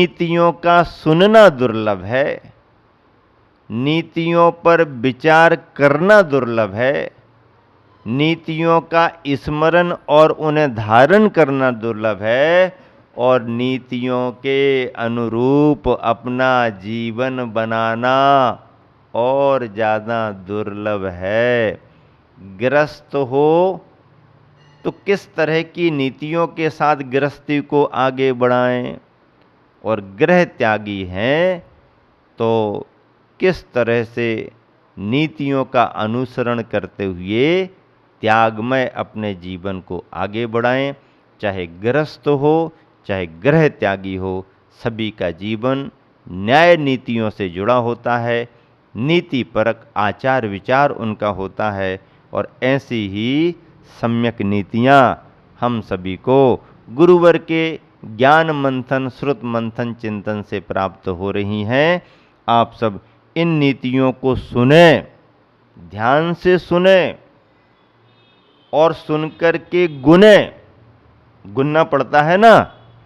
नीतियों का सुनना दुर्लभ है, नीतियों पर विचार करना दुर्लभ है, नीतियों का स्मरण और उन्हें धारण करना दुर्लभ है, और नीतियों के अनुरूप अपना जीवन बनाना और ज़्यादा दुर्लभ है। गृहस्थ हो तो किस तरह की नीतियों के साथ गृहस्थी को आगे बढ़ाएं, और गृह त्यागी हैं तो किस तरह से नीतियों का अनुसरण करते हुए त्यागमय अपने जीवन को आगे बढ़ाएं। चाहे गृहस्थ हो चाहे गृह त्यागी हो, सभी का जीवन न्याय नीतियों से जुड़ा होता है, नीतिपरक आचार विचार उनका होता है, और ऐसी ही सम्यक नीतियां हम सभी को गुरुवर के ज्ञान मंथन श्रुत मंथन चिंतन से प्राप्त हो रही हैं। आप सब इन नीतियों को सुने, ध्यान से सुने और सुनकर के गुने। गुनना पड़ता है ना,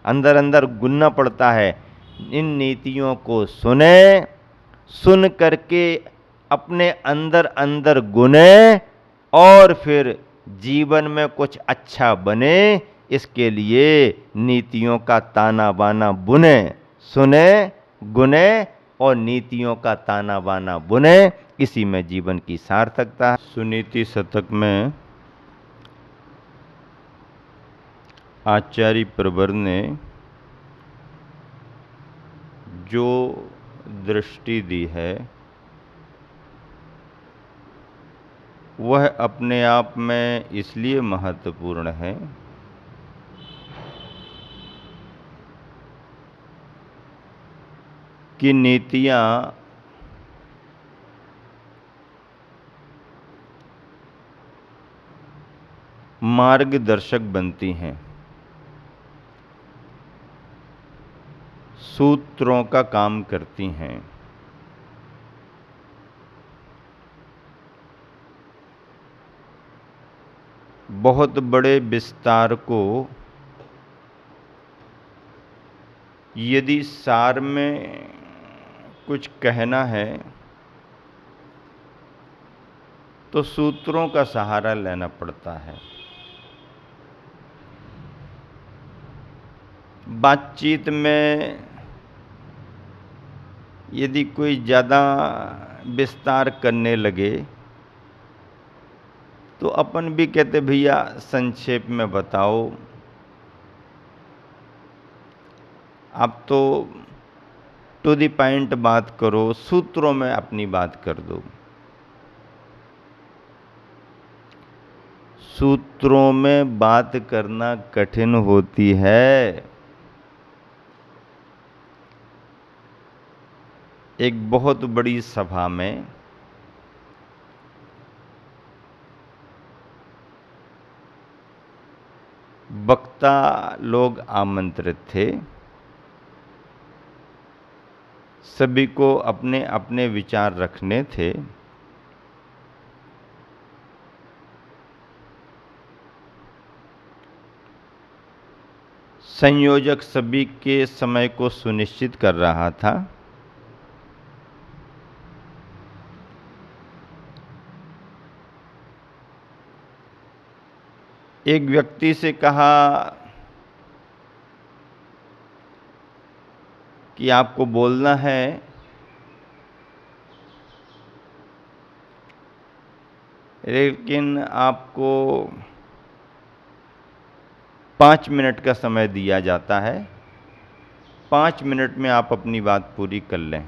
अंदर अंदर गुनना पड़ता है। इन नीतियों को सुने, सुन करके अपने अंदर अंदर गुने, और फिर जीवन में कुछ अच्छा बने, इसके लिए नीतियों का ताना बाना बुने। सुने, गुने और नीतियों का ताना बाना बुने, इसी में जीवन की सार्थकता है। सुनीति शतक में आचार्य प्रवर ने जो दृष्टि दी है वह अपने आप में इसलिए महत्वपूर्ण है कि नीतियां मार्गदर्शक बनती हैं, सूत्रों का काम करती हैं। बहुत बड़े विस्तार को यदि सार में कुछ कहना है तो सूत्रों का सहारा लेना पड़ता है। बातचीत में यदि कोई ज़्यादा विस्तार करने लगे तो अपन भी कहते भैया संक्षेप में बताओ, आप तो टू द पॉइंट बात करो, सूत्रों में अपनी बात कर दो। सूत्रों में बात करना कठिन होती है। एक बहुत बड़ी सभा में वक्ता लोग आमंत्रित थे। सभी को अपने अपने विचार रखने थे। संयोजक सभी के समय को सुनिश्चित कर रहा था। एक व्यक्ति से कहा कि आपको बोलना है, लेकिन आपको 5 मिनट का समय दिया जाता है। 5 मिनट में आप अपनी बात पूरी कर लें।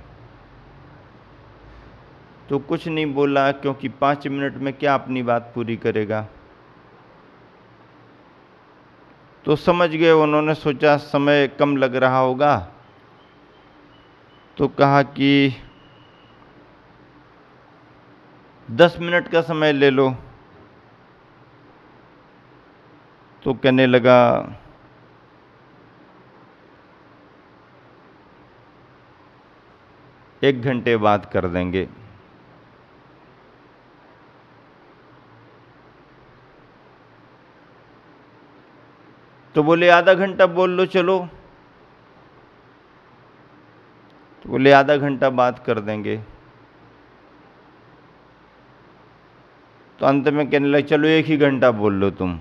तो कुछ नहीं बोला, क्योंकि 5 मिनट में क्या अपनी बात पूरी करेगा। तो समझ गए, उन्होंने सोचा समय कम लग रहा होगा, तो कहा कि 10 मिनट का समय ले लो। तो कहने लगा 1 घंटे बाद कर देंगे। तो बोले आधा घंटा बोल लो चलो। बोले आधा घंटा बात कर देंगे। तो अंत में कहने लगे चलो 1 ही घंटा बोल लो तुम।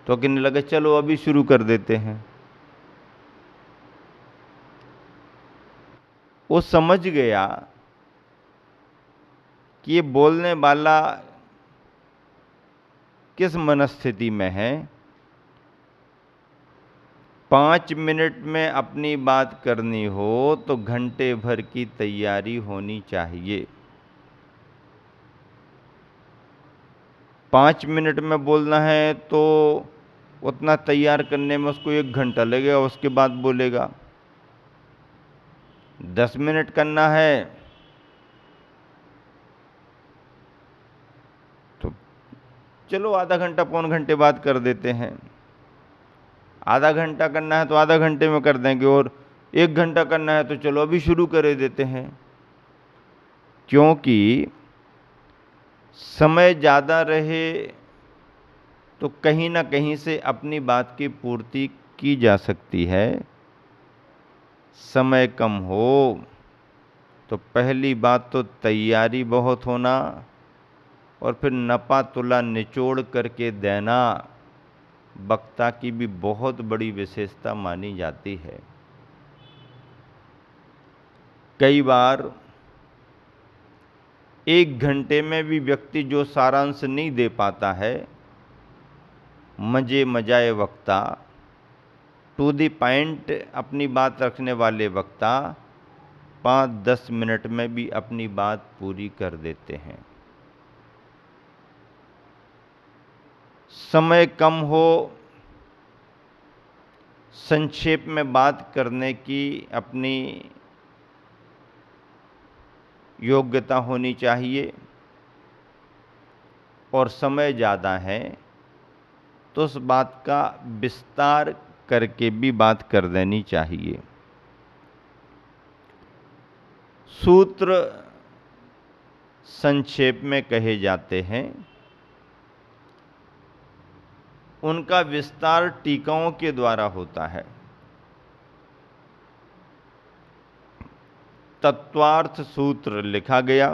तो कहने लगे चलो अभी शुरू कर देते हैं। वो समझ गया कि ये बोलने वाला किस मनस्थिति में है। 5 मिनट में अपनी बात करनी हो तो घंटे भर की तैयारी होनी चाहिए। 5 मिनट में बोलना है तो उतना तैयार करने में उसको 1 घंटा लगेगा, उसके बाद बोलेगा। 10 मिनट करना है तो चलो आधा घंटा पौन घंटे बाद कर देते हैं। आधा घंटा करना है तो आधा घंटे में कर देंगे, और 1 घंटा करना है तो चलो अभी शुरू कर देते हैं। क्योंकि समय ज़्यादा रहे तो कहीं ना कहीं से अपनी बात की पूर्ति की जा सकती है। समय कम हो तो पहली बात तो तैयारी बहुत होना, और फिर नपा तुला निचोड़ करके देना वक्ता की भी बहुत बड़ी विशेषता मानी जाती है। कई बार 1 घंटे में भी व्यक्ति जो सारांश नहीं दे पाता है, मजे मजाए वक्ता, टू द पॉइंट अपनी बात रखने वाले वक्ता 5-10 मिनट में भी अपनी बात पूरी कर देते हैं। समय कम हो, संक्षेप में बात करने की अपनी योग्यता होनी चाहिए, और समय ज़्यादा है तो उस बात का विस्तार करके भी बात कर देनी चाहिए। सूत्र संक्षेप में कहे जाते हैं, उनका विस्तार टीकाओं के द्वारा होता है। तत्वार्थ सूत्र लिखा गया,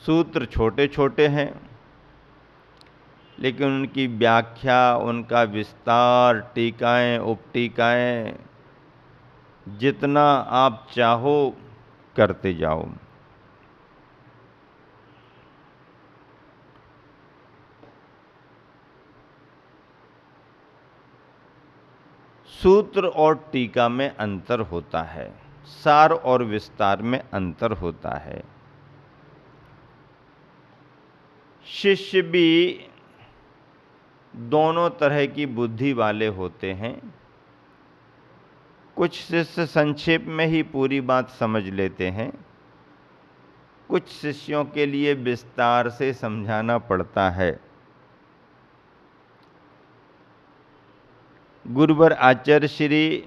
सूत्र छोटे छोटे हैं लेकिन उनकी व्याख्या, उनका विस्तार, टीकाएं, उपटीकाएं जितना आप चाहो करते जाओ। सूत्र और टीका में अंतर होता है, सार और विस्तार में अंतर होता है। शिष्य भी दोनों तरह की बुद्धि वाले होते हैं। कुछ शिष्य संक्षेप में ही पूरी बात समझ लेते हैं, कुछ शिष्यों के लिए विस्तार से समझाना पड़ता है। गुरुवर आचार्य श्री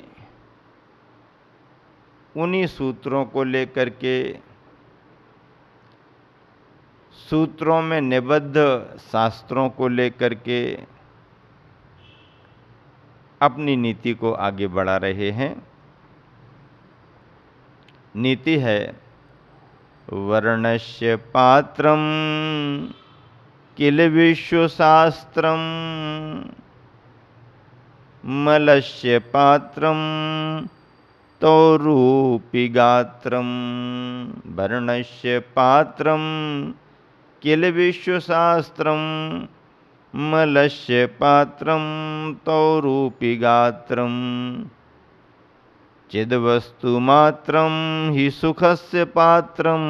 उन्हीं सूत्रों को लेकर के, सूत्रों में निबद्ध शास्त्रों को लेकर के अपनी नीति को आगे बढ़ा रहे हैं। नीति है वर्णस्य पात्रम किल विश्वशास्त्रम, मलस्य पात्रम तौरूपी गात्रम। वर्णस्य पात्रम किल विश्वशास्त्रम, मलस्य पात्रम तौरूपी गात्रम। चिद्वस्तु मात्रम हि सुखस्य पात्रम,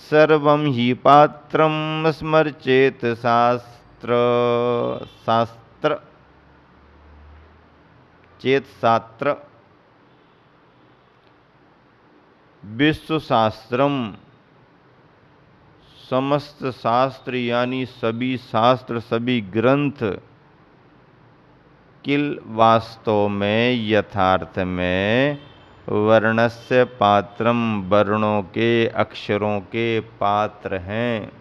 सर्वं हि पात्रम स्मर्चेत शास्त्र। शास्त्र चेत शास्त्र, विश्वशास्त्रम समस्त शास्त्र यानी सभी शास्त्र, सभी ग्रंथ, किल वास्तव में, यथार्थ में वर्णस्य पात्रम वर्णों के, अक्षरों के पात्र हैं।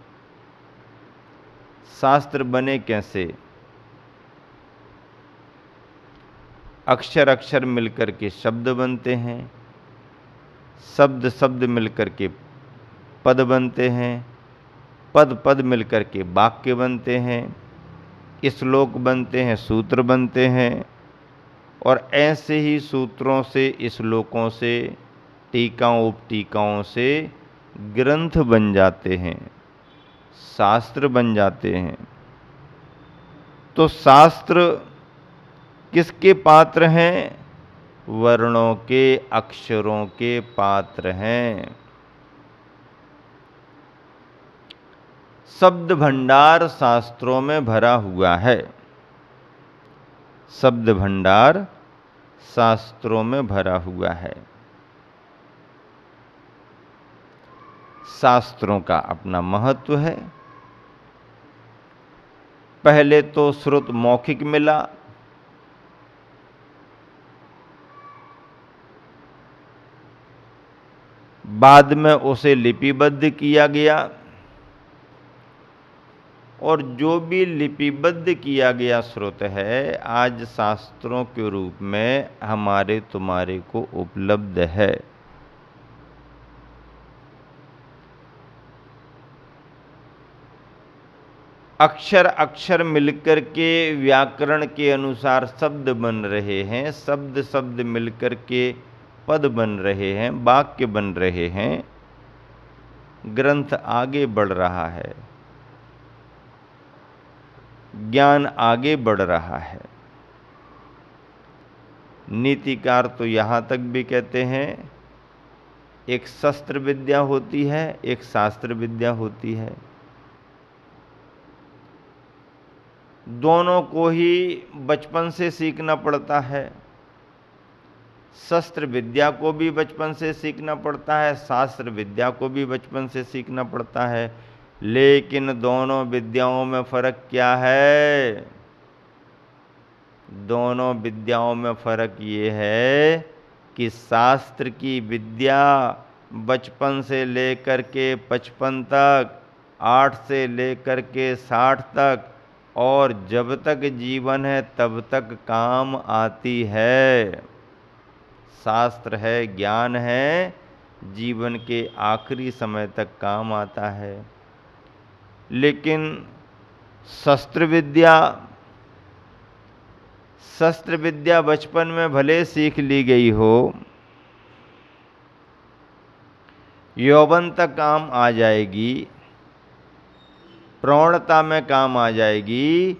शास्त्र बने कैसे? अक्षर अक्षर मिलकर के शब्द बनते हैं, शब्द शब्द मिलकर के पद बनते हैं, पद पद मिलकर के वाक्य बनते हैं, श्लोक बनते हैं, सूत्र बनते हैं, और ऐसे ही सूत्रों से, श्लोकों से, टीकाओं उपटीकाओं से ग्रंथ बन जाते हैं, शास्त्र बन जाते हैं। तो शास्त्र किसके पात्र हैं? वर्णों के, अक्षरों के पात्र हैं। शब्द भंडार शास्त्रों में भरा हुआ है, शब्द भंडार शास्त्रों में भरा हुआ है। शास्त्रों का अपना महत्व है। पहले तो श्रुत मौखिक मिला, बाद में उसे लिपिबद्ध किया गया, और जो भी लिपिबद्ध किया गया श्रुत है आज शास्त्रों के रूप में हमारे तुम्हारे को उपलब्ध है। अक्षर अक्षर मिलकर के व्याकरण के अनुसार शब्द बन रहे हैं, शब्द शब्द मिलकर के पद बन रहे हैं, वाक्य बन रहे हैं, ग्रंथ आगे बढ़ रहा है, ज्ञान आगे बढ़ रहा है। नीतिकार तो यहां तक भी कहते हैं एक शस्त्र विद्या होती है, एक शास्त्र विद्या होती है। दोनों को ही बचपन से सीखना पड़ता है। शस्त्र विद्या को भी बचपन से सीखना पड़ता है, शास्त्र विद्या को भी बचपन से सीखना पड़ता है। लेकिन दोनों विद्याओं में फर्क क्या है? दोनों विद्याओं में फर्क ये है कि शास्त्र की विद्या बचपन से लेकर के 55 तक, 8 से लेकर के 60 तक, और जब तक जीवन है तब तक काम आती है। शास्त्र है, ज्ञान है, जीवन के आखिरी समय तक काम आता है। लेकिन शस्त्र विद्या बचपन में भले सीख ली गई हो, यौवन तक काम आ जाएगी, प्रौढ़ता में काम आ जाएगी,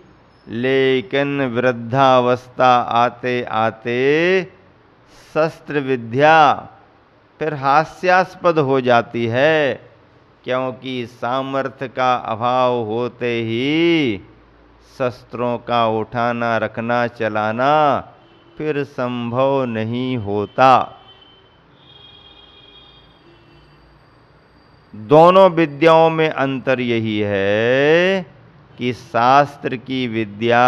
लेकिन वृद्धावस्था आते आते शस्त्र विद्या फिर हास्यास्पद हो जाती है, क्योंकि सामर्थ्य का अभाव होते ही शस्त्रों का उठाना, रखना, चलाना फिर संभव नहीं होता। दोनों विद्याओं में अंतर यही है कि शास्त्र की विद्या,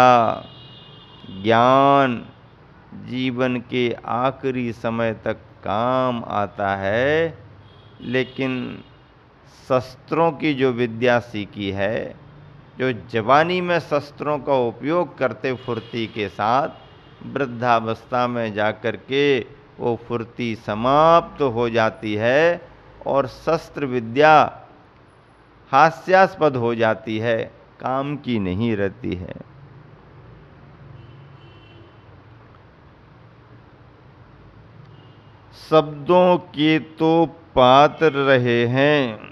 ज्ञान जीवन के आखिरी समय तक काम आता है, लेकिन शस्त्रों की जो विद्या सीखी है, जो जवानी में शस्त्रों का उपयोग करते फुर्ती के साथ, वृद्धावस्था में जाकर के वो फुर्ती समाप्त हो जाती है और शस्त्र विद्या हास्यास्पद हो जाती है, काम की नहीं रहती है। शब्दों के तो पात्र रहे हैं,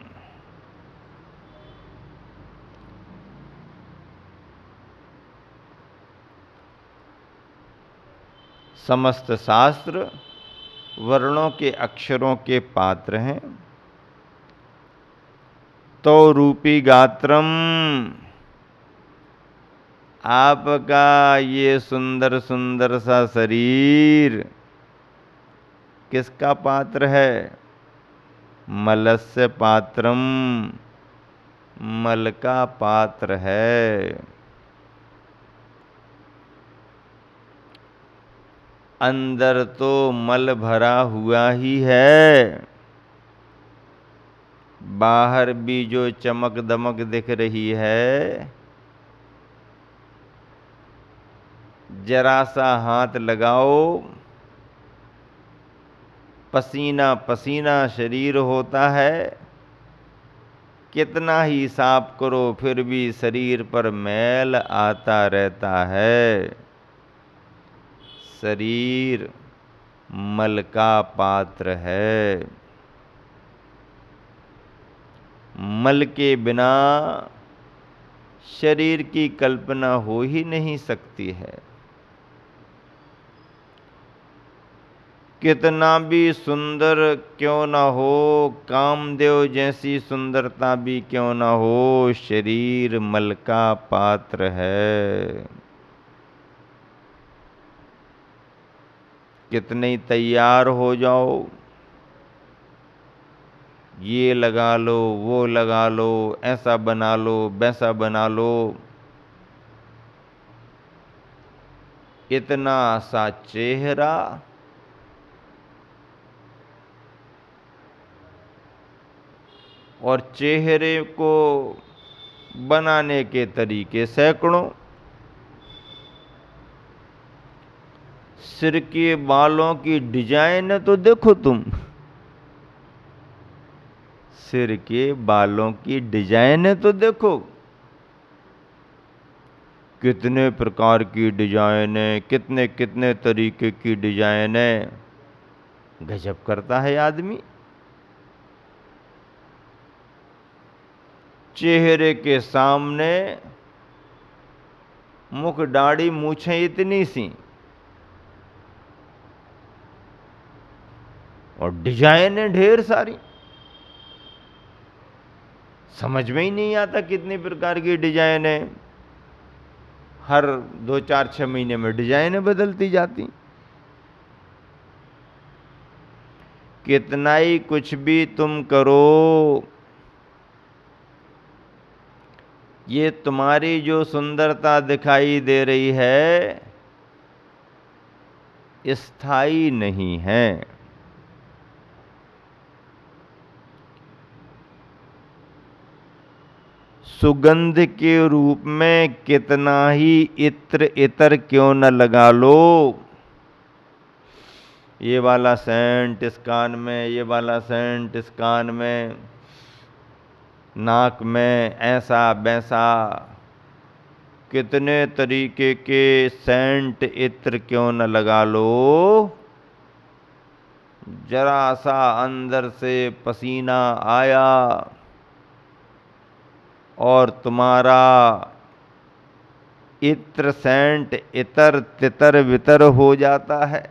समस्त शास्त्र वर्णों के, अक्षरों के पात्र हैं। तो रूपी गात्रम, आपका ये सुंदर सुंदर सा शरीर किसका पात्र है? मलस्य पात्रम, मल का पात्र है। अंदर तो मल भरा हुआ ही है, बाहर भी जो चमक दमक दिख रही है, जरा सा हाथ लगाओ, पसीना पसीना शरीर होता है। कितना ही साफ करो फिर भी शरीर पर मैल आता रहता है। शरीर मल का पात्र है। मल के बिना शरीर की कल्पना हो ही नहीं सकती है। कितना भी सुंदर क्यों ना हो, कामदेव जैसी सुंदरता भी क्यों ना हो, शरीर मल का पात्र है। कितने ही तैयार हो जाओ, ये लगा लो वो लगा लो, ऐसा बना लो वैसा बना लो, इतना सा चेहरा और चेहरे को बनाने के तरीके सैकड़ों। सिर के बालों की डिजाइन तो देखो तुम, सिर के बालों की डिजाइन तो देखो, कितने प्रकार की डिजाइन है, कितने कितने तरीके की डिजाइन है। गजब करता है आदमी। चेहरे के सामने मुख दाढ़ी मूछें इतनी सी और डिजाइनें ढेर सारी। समझ में ही नहीं आता कितनी प्रकार की डिजाइन है। हर 2-4-6 महीने में डिजाइनें बदलती जाती। कितना ही कुछ भी तुम करो, ये तुम्हारी जो सुंदरता दिखाई दे रही है स्थायी नहीं है। सुगंध के रूप में कितना ही इत्र इतर क्यों न लगा लो, ये वाला सेंट इस कान में, ये वाला सेंट इस कान में, नाक में ऐसा वैसा, कितने तरीके के सेंट इत्र क्यों न लगा लो, जरा सा अंदर से पसीना आया और तुम्हारा इत्र सेंट इतर तितर वितर हो जाता है।